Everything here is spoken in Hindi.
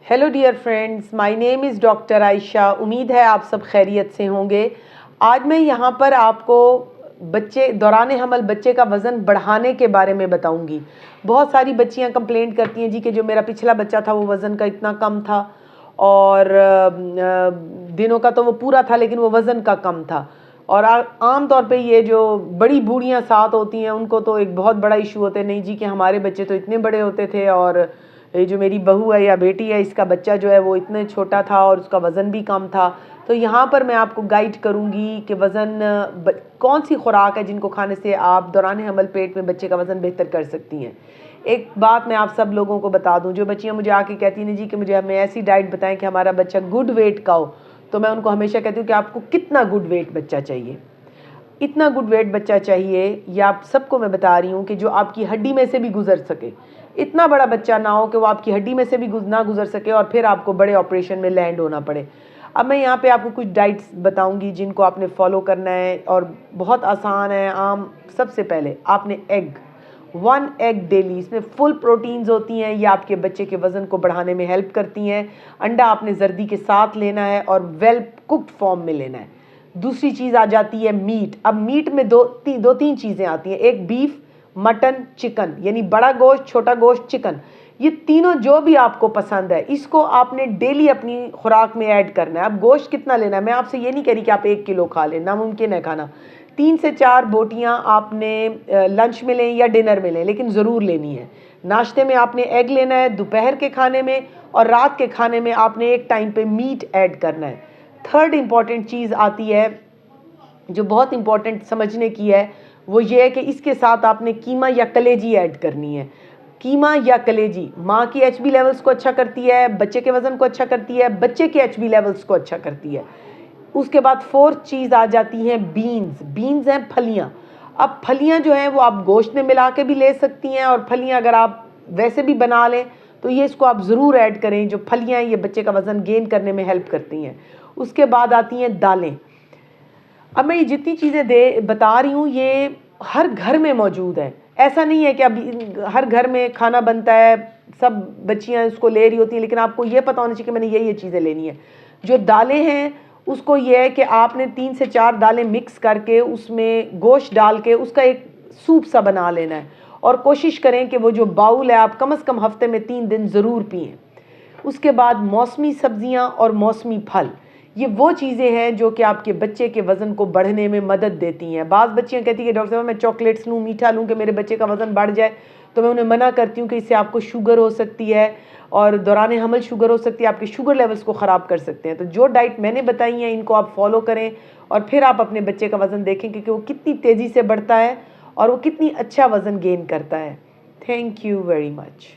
Hello dear friends, my name is doctor Ayesha. उम्मीद है आप सब खैरियत से होंगे। आज मैं यहाँ पर आपको दौरान हमल बच्चे का वज़न बढ़ाने के बारे में बताऊँगी। बहुत सारी बच्चियाँ कंप्लेंट करती हैं जी कि जो मेरा पिछला बच्चा था वो वज़न का इतना कम था और दिनों का तो वो पूरा था लेकिन वो वज़न का कम था। और आम तौर पे ये जो बड़ी बूढ़ियाँ साथ होती हैं उनको तो एक बहुत बड़ा इशू होता है, नहीं जी कि हमारे बच्चे तो इतने बड़े होते थे और ये जो मेरी बहू है या बेटी है इसका बच्चा जो है वो इतने छोटा था और उसका वज़न भी कम था। तो यहाँ पर मैं आपको गाइड करूँगी कि वज़न कौन सी खुराक है जिनको खाने से आप दौरान हमल पेट में बच्चे का वज़न बेहतर कर सकती हैं। एक बात मैं आप सब लोगों को बता दूं, जो बच्चियां मुझे आके कहती हैं जी कि मुझे हमें ऐसी डाइट बताएं कि हमारा बच्चा गुड वेट का हो, तो मैं उनको हमेशा कहती हूँ कि आपको कितना गुड वेट बच्चा चाहिए। इतना गुड वेट बच्चा चाहिए, या आप सबको मैं बता रही हूँ कि जो आपकी हड्डी में से भी गुजर सके। इतना बड़ा बच्चा ना हो कि वो आपकी हड्डी में से भी ना गुजर सके और फिर आपको बड़े ऑपरेशन में लैंड होना पड़े। अब मैं यहाँ पे आपको कुछ डाइट्स बताऊँगी जिनको आपने फॉलो करना है और बहुत आसान है। आम सबसे पहले आपने एग 1 एग डेली, इसमें फुल प्रोटीन्स होती हैं, ये आपके बच्चे के वज़न को बढ़ाने में हेल्प करती हैं। अंडा आपने जर्दी के साथ लेना है और वेल कुक्ड फॉर्म में लेना है। दूसरी चीज़ आ जाती है मीट। अब मीट में दो तीन चीज़ें आती हैं, एक बीफ, मटन, चिकन, यानी बड़ा गोश्त, छोटा गोश्त, चिकन। ये तीनों जो भी आपको पसंद है इसको आपने डेली अपनी खुराक में ऐड करना है। अब गोश्त कितना लेना है, मैं आपसे ये नहीं कह रही कि आप 1 किलो खा लें, नामुमकिन है खाना। 3 से 4 बोटियाँ आपने लंच में लें या डिनर में लें, लेकिन ज़रूर लेनी है। नाश्ते में आपने एग लेना है, दोपहर के खाने में और रात के खाने में आपने एक टाइम पे मीट ऐड करना है। थर्ड इम्पॉर्टेंट चीज़ आती है जो बहुत इम्पॉर्टेंट समझने की है, वो ये है कि इसके साथ आपने कीमा या कलेजी ऐड करनी है। कीमा या कलेजी माँ की एचबी लेवल्स को अच्छा करती है, बच्चे के वज़न को अच्छा करती है, बच्चे के एचबी लेवल्स को अच्छा करती है। उसके बाद फोर्थ चीज़ आ जाती है बीन्स। बीन्स हैं फलियाँ। अब फलियाँ जो हैं वो आप गोश्त में मिला के भी ले सकती हैं और फलियाँ अगर आप वैसे भी बना लें तो ये इसको आप ज़रूर ऐड करें। जो फलियाँ ये बच्चे का वज़न गेन करने में हेल्प करती हैं। उसके बाद आती हैं दालें। अब मैं ये जितनी चीज़ें बता रही हूँ ये हर घर में मौजूद है। ऐसा नहीं है कि अब हर घर में खाना बनता है, सब बच्चियाँ उसको ले रही होती हैं, लेकिन आपको ये पता होना चाहिए कि मैंने ये चीज़ें लेनी है। जो दालें हैं उसको ये है कि आपने 3 से 4 दालें मिक्स करके उसमें गोश्त डाल के उसका एक सूप सा बना लेना है और कोशिश करें कि वो जो बाउल है आप कम से कम हफ्ते में 3 दिन ज़रूर पिएँ। उसके बाद मौसमी सब्जियां और मौसमी फल, ये वो चीज़ें हैं जो कि आपके बच्चे के वज़न को बढ़ने में मदद देती हैं। बाज़ बच्चियाँ कहती हैं कि डॉक्टर साहब मैं चॉकलेट्स लूँ, मीठा लूँ कि मेरे बच्चे का वज़न बढ़ जाए, तो मैं उन्हें मना करती हूँ कि इससे आपको शुगर हो सकती है और दौरान हमल शुगर हो सकती है, आपके शुगर लेवल्स को ख़राब कर सकते हैं। तो जो डाइट मैंने बताई हैं इनको आप फॉलो करें और फिर आप अपने बच्चे का वज़न देखें कि वो कितनी तेज़ी से बढ़ता है और वो कितनी अच्छा वज़न गेन करता है। Thank you very much.